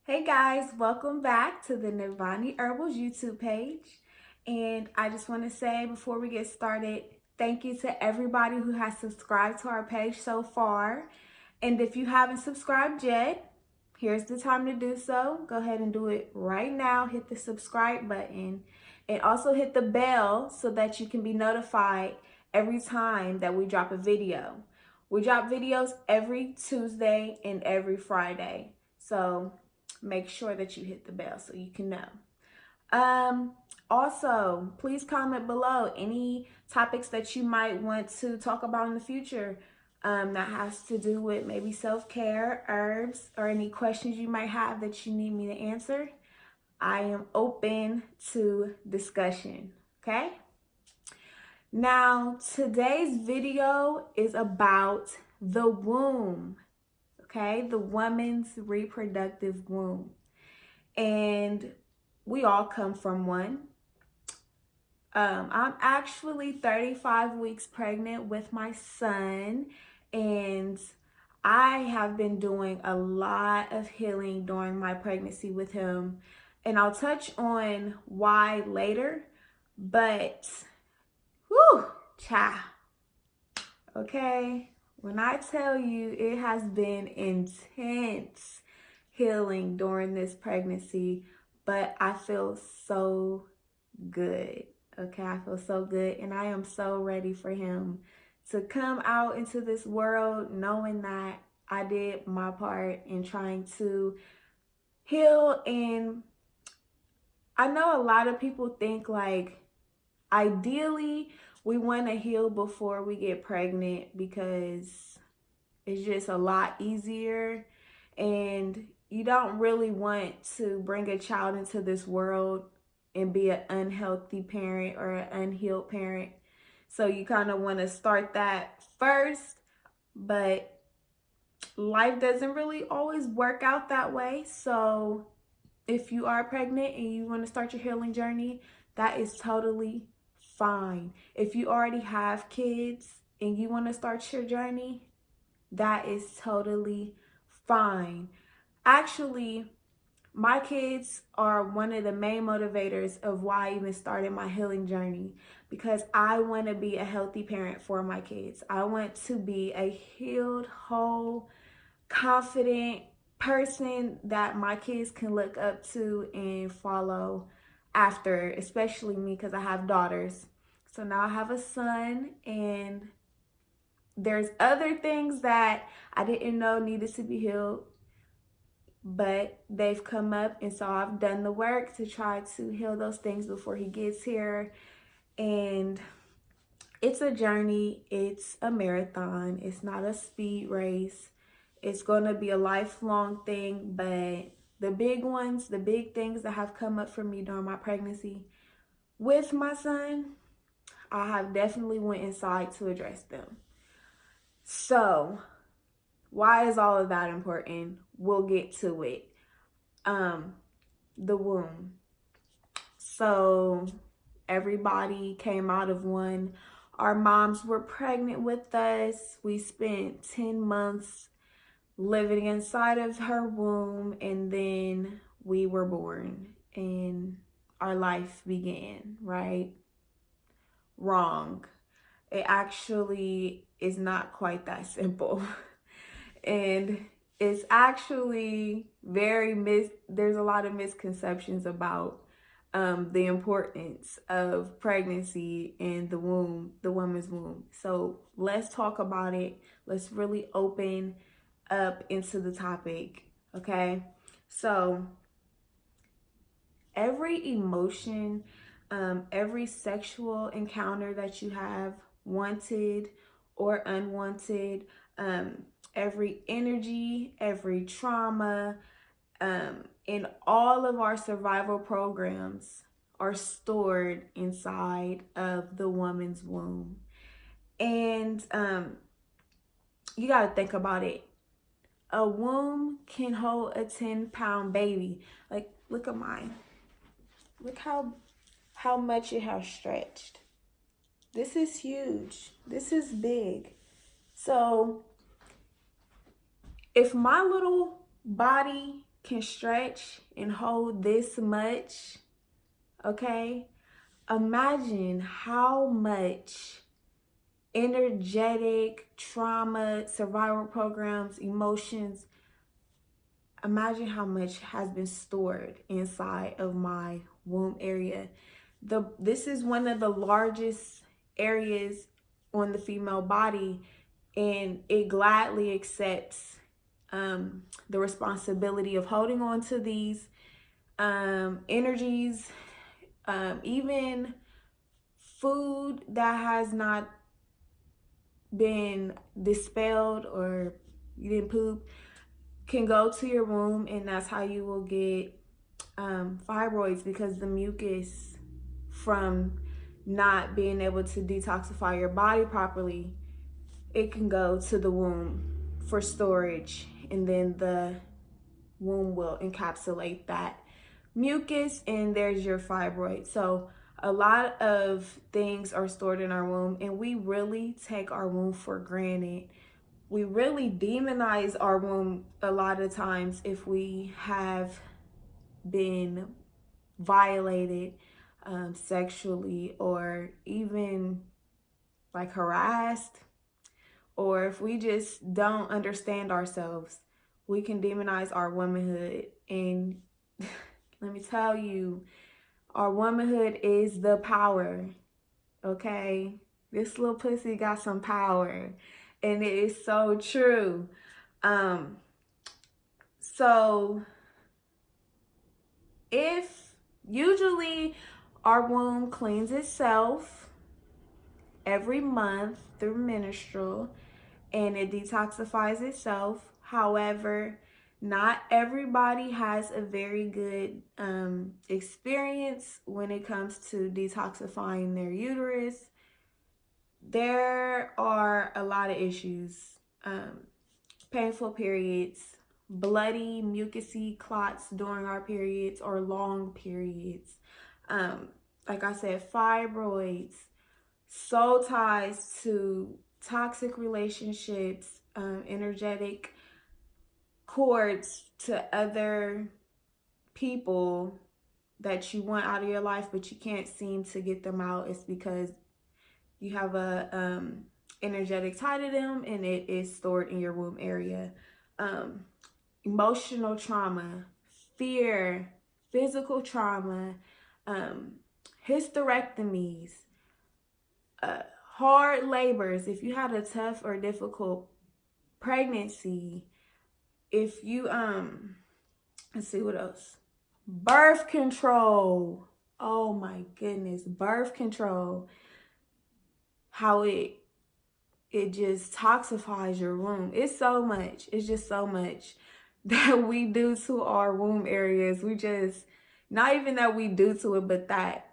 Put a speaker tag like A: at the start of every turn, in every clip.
A: Hey guys, welcome back to the Nirvani Herbals YouTube page. And I just want to say before we get started, thank you to everybody who has subscribed to our page so far. And if you haven't subscribed yet, here's the time to do so. Go ahead and do it right now. Hit the subscribe button and also hit the bell so that you can be notified every time that we drop a video. We drop videos every Tuesday and every Friday. So make sure that you hit the bell so you can know. Also, please comment below any topics that you might want to talk about in the future that has to do with maybe self-care, herbs, or any questions you might have that you need me to answer. I am open to discussion, okay? Now, today's video is about the womb. Okay, the woman's reproductive womb. And we all come from one. I'm actually 35 weeks pregnant with my son, and I have been doing a lot of healing during my pregnancy with him. And I'll touch on why later, but whew, child, okay? When I tell you it has been intense healing during this pregnancy, but I feel so good. Okay, I feel so good, and I am so ready for him to come out into this world knowing that I did my part in trying to heal. And I know a lot of people think like ideally we want to heal before we get pregnant because it's just a lot easier, and you don't really want to bring a child into this world and be an unhealthy parent or an unhealed parent. So you kind of want to start that first, but life doesn't really always work out that way. So if you are pregnant and you want to start your healing journey, that is totally fine. If you already have kids and you want to start your journey, that is totally fine. Actually, my kids are one of the main motivators of why I even started my healing journey, because I want to be a healthy parent for my kids. I want to be a healed, whole, confident person that my kids can look up to and follow after, especially me because I have daughters. So now I have a son, and there's other things that I didn't know needed to be healed, but they've come up, and so I've done the work to try to heal those things before he gets here. And it's a journey, it's a marathon, it's not a speed race. It's going to be a lifelong thing, but the big ones, the big things that have come up for me during my pregnancy with my son, I have definitely went inside to address them. So why is all of that important? We'll get to it. The womb. So everybody came out of one. Our moms were pregnant with us. We spent 10 months living inside of her womb, and then we were born and our life began, right? Wrong. It actually is not quite that simple. And it's actually there's a lot of misconceptions about the importance of pregnancy and the womb, the woman's womb. So let's talk about it. Let's really open up into the topic, okay? So every emotion, every sexual encounter that you have, wanted or unwanted, every energy, every trauma, in all of our survival programs are stored inside of the woman's womb. And you got to think about it. A womb can hold a 10-pound baby. Like, look at mine. Look how much it has stretched. This is huge. This is big. So if my little body can stretch and hold this much, okay? Imagine how much energetic trauma, survival programs, emotions, imagine how much has been stored inside of my womb area. This is one of the largest areas on the female body, and it gladly accepts the responsibility of holding on to these energies, even food that has not been dispelled or you didn't poop can go to your womb, and that's how you will get fibroids, because the mucus from not being able to detoxify your body properly, it can go to the womb for storage, and then the womb will encapsulate that mucus, and there's your fibroid. So a lot of things are stored in our womb, and we really take our womb for granted. We really demonize our womb a lot of times if we have been violated sexually, or even like harassed, or if we just don't understand ourselves, we can demonize our womanhood. And let me tell you, our womanhood is the power, okay? This little pussy got some power, and it is so true. So if usually our womb cleans itself every month through menstrual, and it detoxifies itself. However, not everybody has a very good experience when it comes to detoxifying their uterus. There are a lot of issues. Painful periods, bloody, mucousy clots during our periods or long periods. Like I said, fibroids, soul ties to toxic relationships, energetic cords to other people that you want out of your life, but you can't seem to get them out. It's because you have a energetic tie to them, and it is stored in your womb area. Emotional trauma, fear, physical trauma, hysterectomies, hard labors. If you had a tough or difficult pregnancy, if you let's see what else. Birth control. Oh my goodness, birth control. How it just toxifies your womb. It's so much. It's just so much that we do to our womb areas. We just, not even that we do to it, but that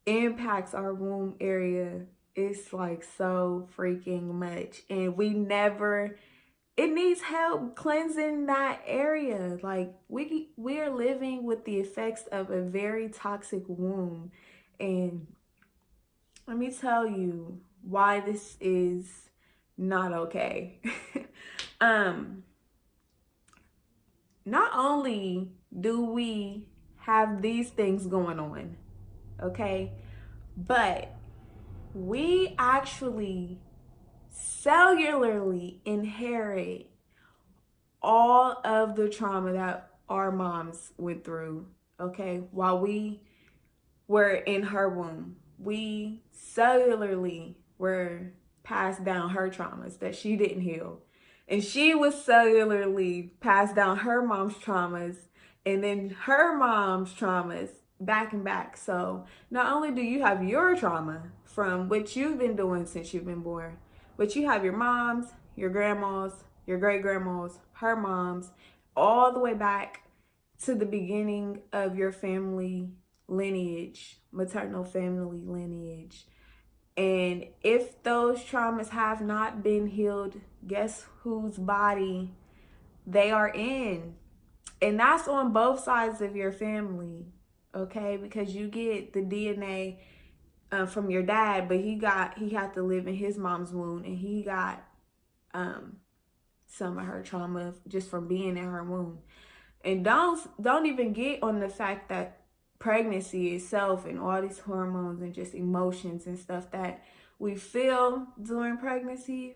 A: impacts our womb area. It's like so freaking much. And we never, it needs help cleansing that area. Like we are living with the effects of a very toxic womb. And let me tell you why this is not okay. Not only do we have these things going on, okay, but we actually cellularly inherit all of the trauma that our moms went through, okay, while we were in her womb. We cellularly were passed down her traumas that she didn't heal. And she was cellularly passed down her mom's traumas, and then her mom's traumas back and back. So not only do you have your trauma from what you've been doing since you've been born, but you have your moms, your grandmas, your great grandmas, her moms, all the way back to the beginning of your family lineage, maternal family lineage. And if those traumas have not been healed, guess whose body they are in? And that's on both sides of your family, okay? Because you get the DNA from your dad, but he had to live in his mom's womb, and he got some of her trauma just from being in her womb. And don't even get on the fact that pregnancy itself and all these hormones and just emotions and stuff that we feel during pregnancy.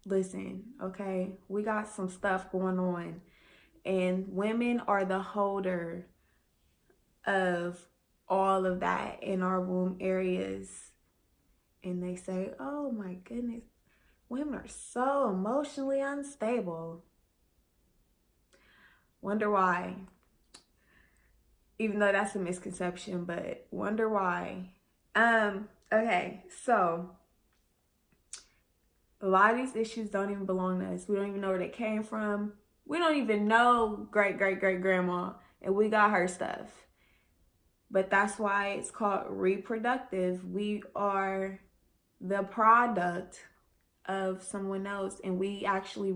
A: Listen, okay, we got some stuff going on, and women are the holder of all of that in our womb areas. And they say, oh my goodness, women are so emotionally unstable. Wonder why. Even though that's a misconception, but wonder why. Okay, so a lot of these issues don't even belong to us. We don't even know where they came from. We don't even know great grandma, and we got her stuff. But that's why it's called reproductive. We are the product of someone else, and we actually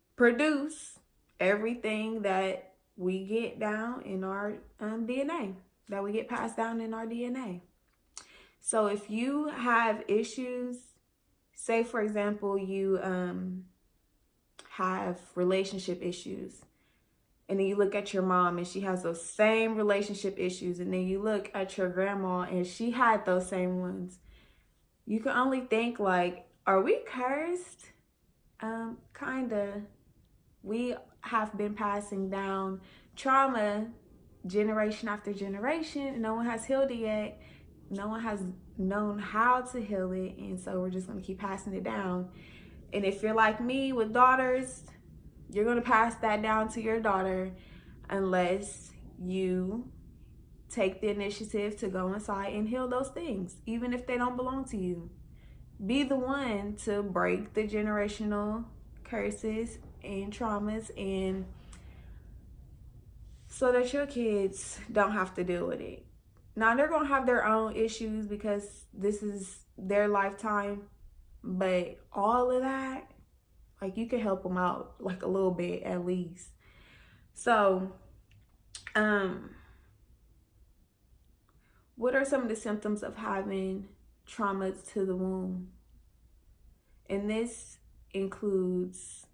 A: reproduce everything that we get down in our DNA, that we get passed down in our DNA. So if you have issues, say for example, you have relationship issues, and then you look at your mom and she has those same relationship issues, and then you look at your grandma and she had those same ones, you can only think like, are we cursed? Kinda. We have been passing down trauma generation after generation, and no one has healed it yet. No one has known how to heal it, and so we're just going to keep passing it down. And if you're like me with daughters, you're going to pass that down to your daughter unless you take the initiative to go inside and heal those things, even if they don't belong to you. Be the one to break the generational curses and traumas, and so that your kids don't have to deal with it. Now, they're gonna have their own issues because this is their lifetime, but all of that, like, you can help them out like a little bit at least. So what are some of the symptoms of having trauma to the womb? And this includes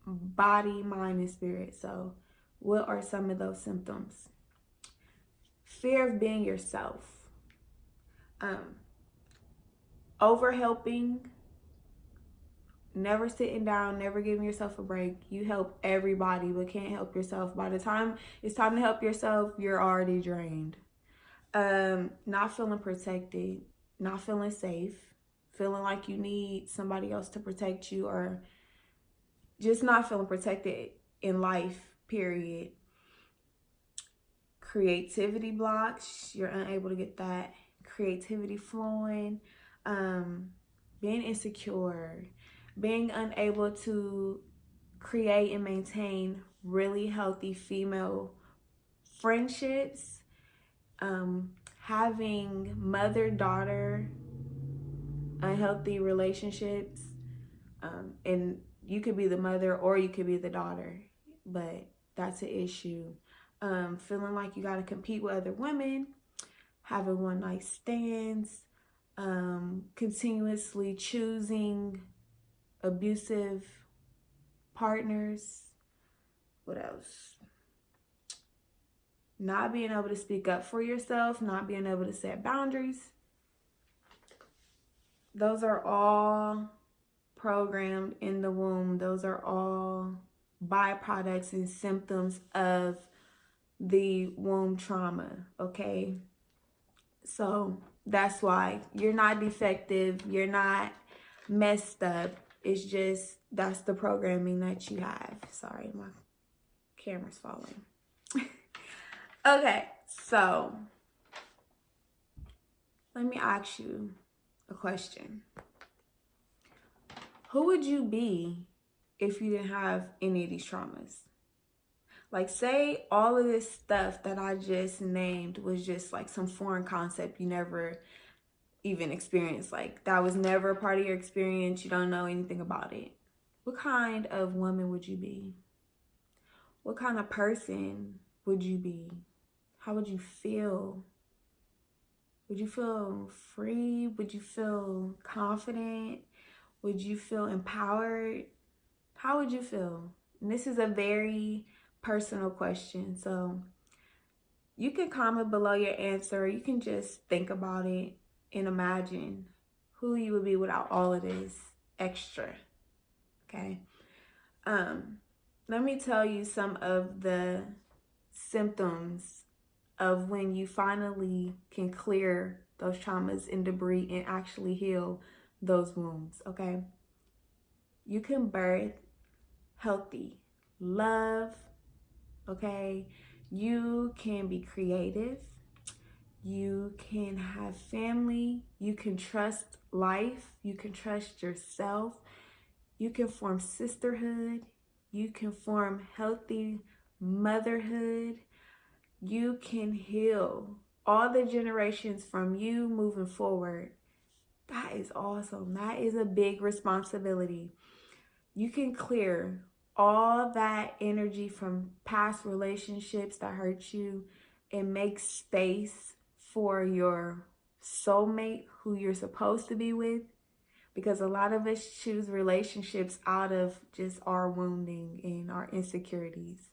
A: body, mind, and spirit. So what are some of those symptoms? Fear of being yourself. Over helping, never sitting down, never giving yourself a break. You help everybody but can't help yourself. By the time it's time to help yourself, you're already drained. Not feeling protected, not feeling safe, feeling like you need somebody else to protect you, or just not feeling protected in life, period. Creativity blocks, you're unable to get that creativity flowing. Being insecure, being unable to create and maintain really healthy female friendships, having mother-daughter unhealthy relationships, and you could be the mother or you could be the daughter, but that's an issue. Feeling like you got to compete with other women, having one-night stands, continuously choosing abusive partners. What else? Not being able to speak up for yourself, not being able to set boundaries. Those are all programmed in the womb. Those are all byproducts and symptoms of the womb trauma, okay? So that's why you're not defective, you're not messed up. It's just that's the programming that you have. Sorry, my camera's falling. Okay, so let me ask you a question. Who would you be if you didn't have any of these traumas? Like, say all of this stuff that I just named was just like some foreign concept you never even experienced. Like, that was never a part of your experience. You don't know anything about it. What kind of woman would you be? What kind of person would you be? How would you feel? Would you feel free? Would you feel confident? Would you feel empowered? How would you feel? And this is a very personal question. So you can comment below your answer. You can just think about it and imagine who you would be without all of this extra. Okay. Let me tell you some of the symptoms of when you finally can clear those traumas and debris and actually heal those wounds. Okay. You can birth healthy love. Okay. You can be creative. You can have family. You can trust life. You can trust yourself. You can form sisterhood. You can form healthy motherhood. You can heal all the generations from you moving forward. That is awesome. That is a big responsibility. You can clear all that energy from past relationships that hurt you and make space for your soulmate who you're supposed to be with. Because a lot of us choose relationships out of just our wounding and our insecurities.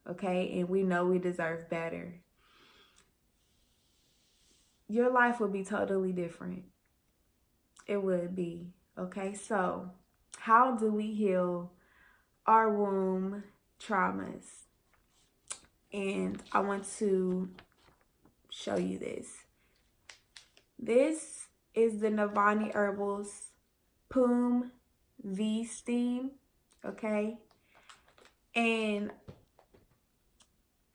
A: Okay? And we know we deserve better. Your life would be totally different. It would be. Okay? So, how do we heal our womb traumas? And I want to show you this. This is the Navani Herbals Poom V Steam, okay? And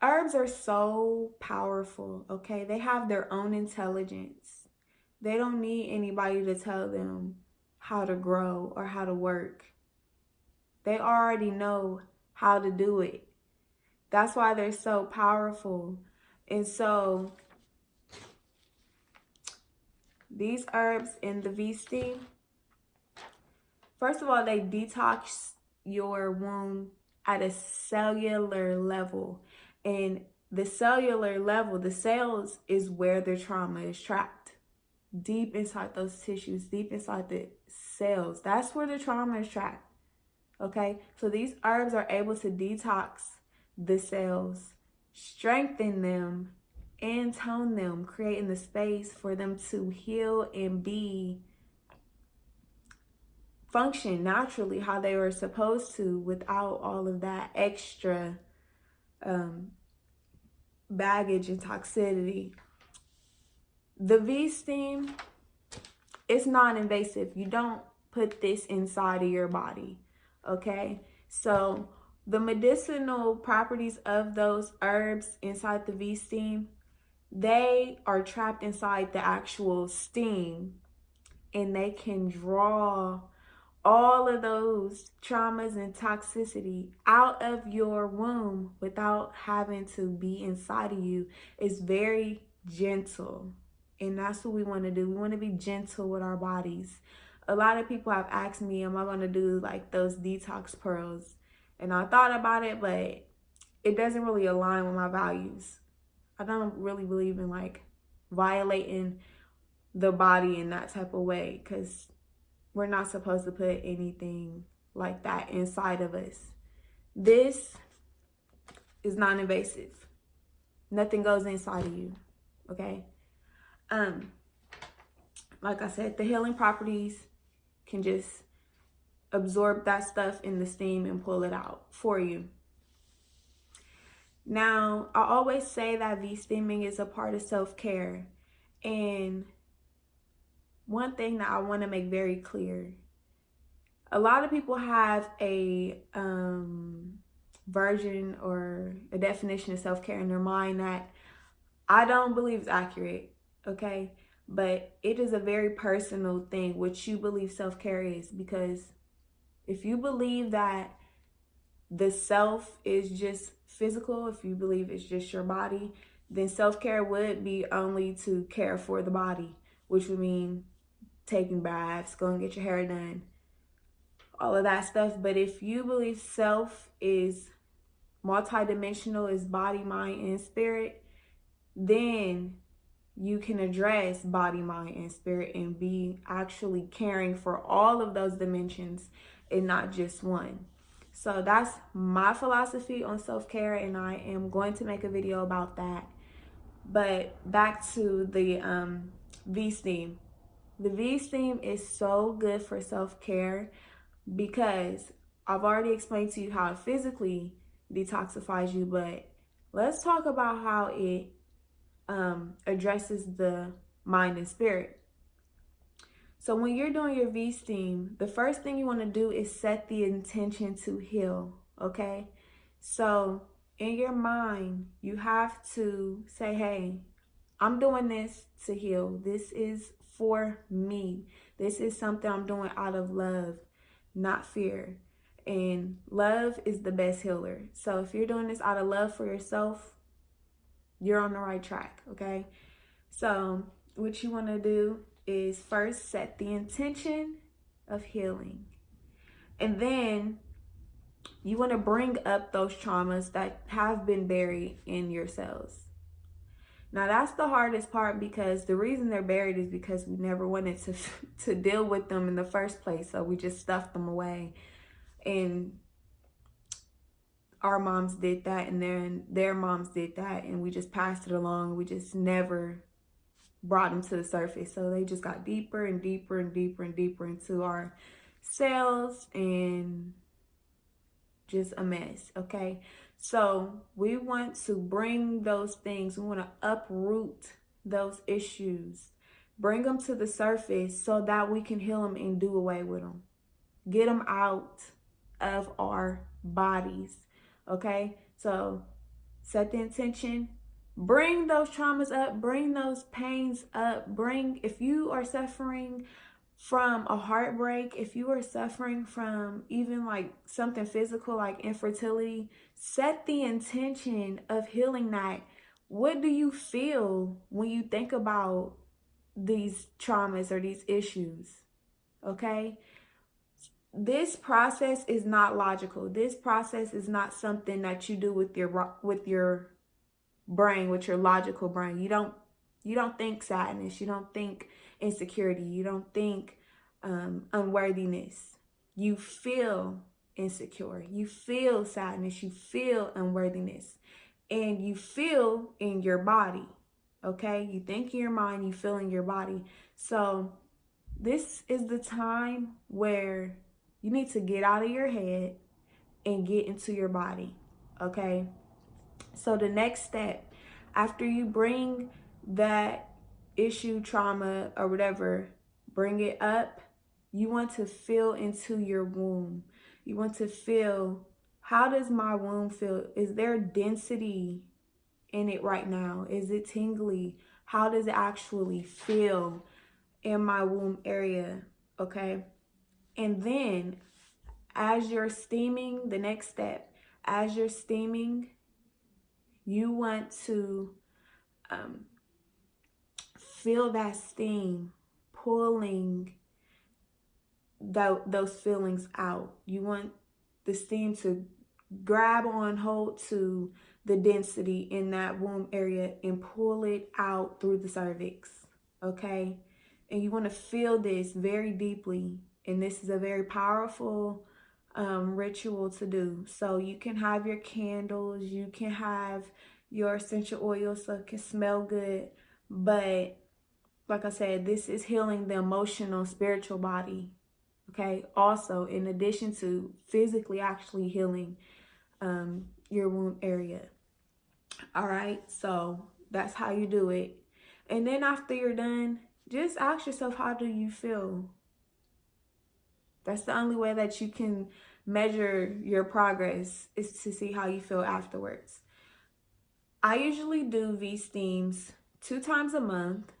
A: herbs are so powerful, okay? They have their own intelligence. They don't need anybody to tell them how to grow or how to work. They already know how to do it. That's why they're so powerful. And so these herbs in the V Steam, first of all, they detox your womb at a cellular level. And the cellular level, the cells, is where the trauma is trapped. Deep inside those tissues, deep inside the cells. That's where the trauma is trapped. Okay? So these herbs are able to detox the cells, strengthen them, and tone them, creating the space for them to heal and function naturally how they were supposed to without all of that extra baggage and toxicity. The V Steam, it's non-invasive. You don't put this inside of your body, okay? So the medicinal properties of those herbs inside the V Steam, they are trapped inside the actual steam, and they can draw all of those traumas and toxicity out of your womb without having to be inside of you. It's very gentle, and that's what we want to do. We want to be gentle with our bodies. A lot of people have asked me, am I going to do like those detox pearls? And I thought about it, but it doesn't really align with my values. I don't really believe in like violating the body in that type of way, because we're not supposed to put anything like that inside of us. This is non-invasive. Nothing goes inside of you, okay? Like I said, the healing properties can just absorb that stuff in the steam and pull it out for you. Now, I always say that V-steaming is a part of self-care. And one thing that I want to make very clear, a lot of people have a version or a definition of self-care in their mind that I don't believe is accurate, okay? But it is a very personal thing what you believe self-care is, because if you believe that the self is just physical, if you believe it's just your body, then self-care would be only to care for the body, which would mean taking baths, going to get your hair done, all of that stuff. But if you believe self is multidimensional, is body, mind, and spirit, then you can address body, mind, and spirit and be actually caring for all of those dimensions and not just one. So that's my philosophy on self-care, and I am going to make a video about that. But back to the V-steam. The V-steam is so good for self-care because I've already explained to you how it physically detoxifies you, but let's talk about how it addresses the mind and spirit. So when you're doing your V-steam, the first thing you want to do is set the intention to heal, okay? So in your mind, you have to say, hey, I'm doing this to heal. This is for me. This is something I'm doing out of love, not fear. And love is the best healer. So if you're doing this out of love for yourself, you're on the right track, okay? So what you want to do is first set the intention of healing. And then you want to bring up those traumas that have been buried in your cells. Now that's the hardest part, because the reason they're buried is because we never wanted to deal with them in the first place. So we just stuffed them away. And our moms did that, and then their moms did that, and we just passed it along. We just never brought them to the surface. So they just got deeper and deeper and deeper and deeper into our cells, and just a mess, okay? So we want to bring those things, we want to uproot those issues, bring them to the surface so that we can heal them and do away with them. Get them out of our bodies, okay? So set the intention. Bring those traumas up, bring those pains up, if you are suffering from a heartbreak, if you are suffering from even like something physical like infertility, set the intention of healing that. What do you feel when you think about these traumas or these issues? Okay? This process is not logical. This process is not something that you do with your brain, with your logical brain. You don't think sadness, you don't think insecurity, you don't think unworthiness. You feel insecure, you feel sadness, you feel unworthiness, and you feel in your body, okay? You think in your mind, you feel in your body. So this is the time where you need to get out of your head and get into your body, okay? So the next step, after you bring that issue, trauma, or whatever, bring it up, you want to feel into your womb. You want to feel, how does my womb feel? Is there density in it right now? Is it tingly? How does it actually feel in my womb area? Okay. And then as you're steaming, the next step, as you're steaming, you want to feel that steam pulling those feelings out. You want the steam to grab on hold to the density in that womb area and pull it out through the cervix, okay? And you want to feel this very deeply. And this is a very powerful ritual to do. So you can have your candles, you can have your essential oils so it can smell good. But like I said, this is healing the emotional, spiritual body, okay? Also, in addition to physically actually healing your womb area. All right, so that's how you do it. And then after you're done, just ask yourself, how do you feel? That's the only way that you can measure your progress, is to see how you feel afterwards. I usually do V-steams 2 times a month.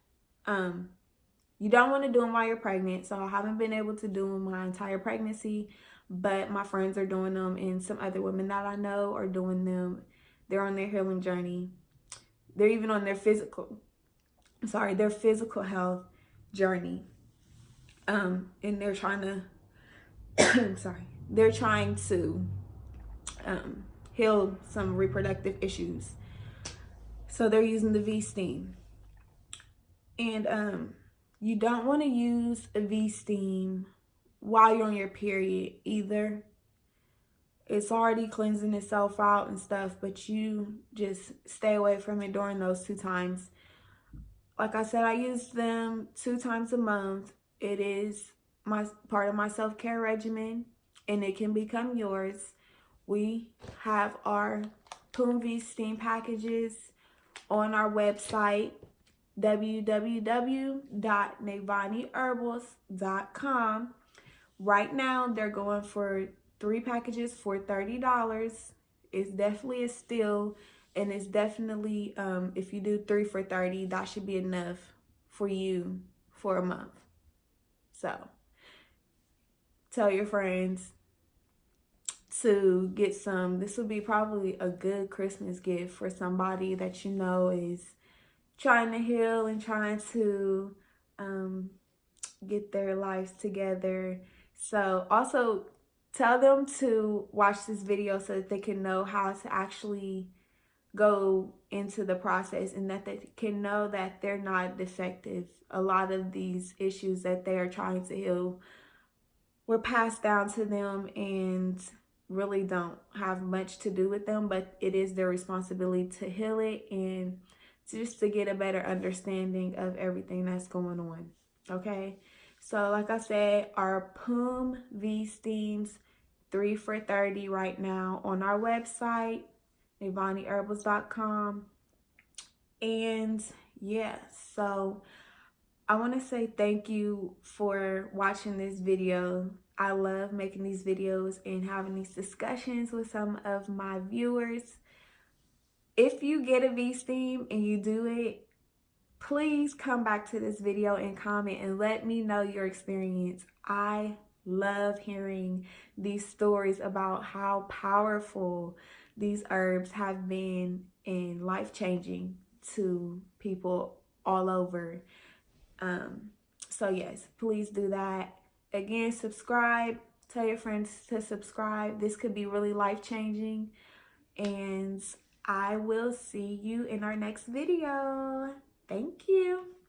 A: You don't want to do them while you're pregnant, so I haven't been able to do them my entire pregnancy, but my friends are doing them, and some other women that I know are doing them. They're on their healing journey. They're even on their physical health journey. And they're trying to, they're trying to heal some reproductive issues. So they're using the V-steam. And you don't want to use a V-steam while you're on your period either. it's already cleansing itself out and stuff, but you just stay away from it during those 2 times. Like I said, I use them 2 times a month. It is my part of my self-care regimen, and it can become yours. We have our Poomv steam packages on our website, www.navaniherbals.com. Right now, they're going for 3 packages for $30. It's definitely a steal, and it's definitely, if you do 3 for 30, that should be enough for you for a month. So tell your friends to get some. This will be probably a good Christmas gift for somebody that you know is trying to heal and trying to get their lives together. So also tell them to watch this video so that they can know how to actually go into the process, and that they can know that they're not defective. A lot of these issues that they are trying to heal were passed down to them and really don't have much to do with them, but it is their responsibility to heal it and just to get a better understanding of everything that's going on. Okay, so like I said, our Poomv steams 3 for 30 right now on our website, navaniherbals.com. And yeah, so I want to say thank you for watching this video. I love making these videos and having these discussions with some of my viewers. If you get a V-steam and you do it, please come back to this video and comment and let me know your experience. I love hearing these stories about how powerful these herbs have been and life-changing to people all over. So yes, please do that. Again, subscribe. Tell your friends to subscribe. This could be really life-changing. And I will see you in our next video. Thank you.